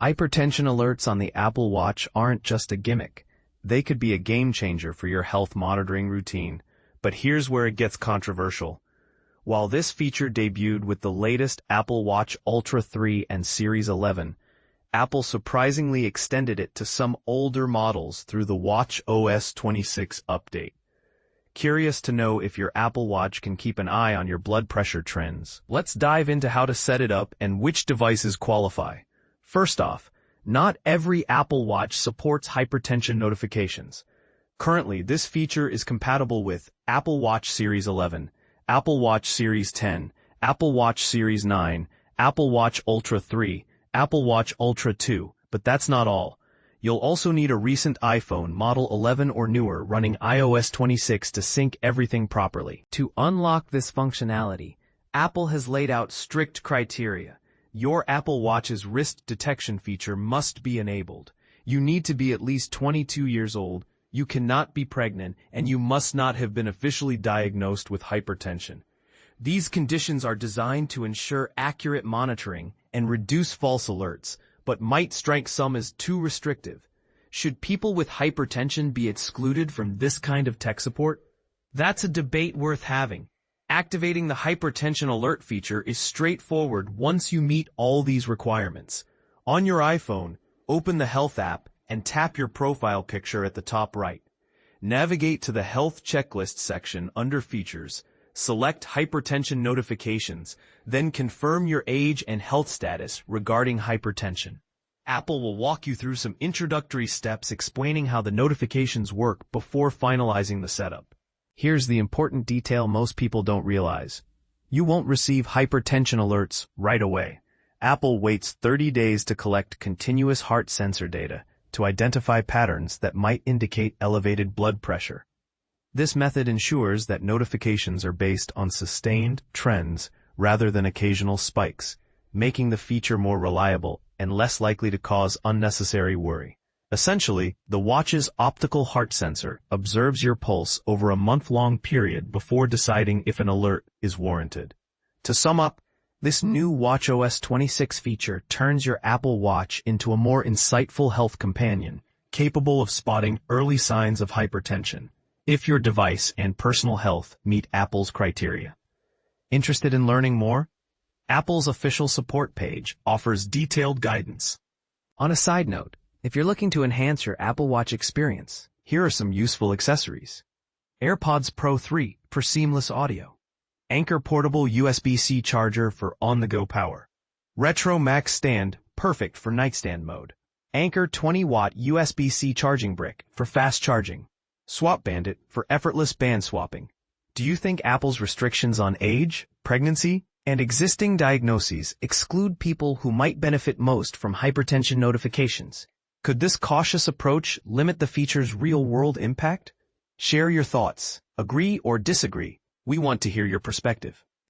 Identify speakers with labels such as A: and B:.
A: Hypertension alerts on the Apple Watch aren't just a gimmick. They could be a game changer for your health monitoring routine. But here's where it gets controversial. While this feature debuted with the latest Apple Watch Ultra 3 and Series 11, Apple surprisingly extended it to some older models through the watchOS 26 update. Curious to know if your Apple Watch can keep an eye on your blood pressure trends? Let's dive into how to set it up and which devices qualify. First off, not every Apple Watch supports hypertension notifications. Currently, this feature is compatible with Apple Watch Series 11, Apple Watch Series 10, Apple Watch Series 9, Apple Watch Ultra 3, Apple Watch Ultra 2, but that's not all. You'll also need a recent iPhone Model 11 or newer running iOS 26 to sync everything properly. To unlock this functionality, Apple has laid out strict criteria. Your Apple Watch's wrist detection feature must be enabled. You need to be at least 22 years old, you cannot be pregnant, and you must not have been officially diagnosed with hypertension. These conditions are designed to ensure accurate monitoring and reduce false alerts, but might strike some as too restrictive. Should people with hypertension be excluded from this kind of tech support? That's a debate worth having. Activating the hypertension alert feature is straightforward once you meet all these requirements. On your iPhone, open the Health app and tap your profile picture at the top right. Navigate to the Health Checklist section under Features, select Hypertension Notifications, then confirm your age and health status regarding hypertension. Apple will walk you through some introductory steps explaining how the notifications work before finalizing the setup. Here's the important detail most people don't realize. You won't receive hypertension alerts right away. Apple waits 30 days to collect continuous heart sensor data to identify patterns that might indicate elevated blood pressure. This method ensures that notifications are based on sustained trends rather than occasional spikes, making the feature more reliable and less likely to cause unnecessary worry. Essentially, the watch's optical heart sensor observes your pulse over a month-long period before deciding if an alert is warranted. To sum up, this new watchOS 26 feature turns your Apple Watch into a more insightful health companion, capable of spotting early signs of hypertension, if your device and personal health meet Apple's criteria. Interested in learning more? Apple's official support page offers detailed guidance. On a side note, if you're looking to enhance your Apple Watch experience, here are some useful accessories. AirPods Pro 3 for seamless audio. Anker portable USB-C charger for on-the-go power. Retro Max stand, perfect for nightstand mode. Anker 20-watt USB-C charging brick for fast charging. Swap Bandit for effortless band swapping. Do you think Apple's restrictions on age, pregnancy, and existing diagnoses exclude people who might benefit most from hypertension notifications? Could this cautious approach limit the feature's real-world impact? Share your thoughts. Agree or disagree? We want to hear your perspective.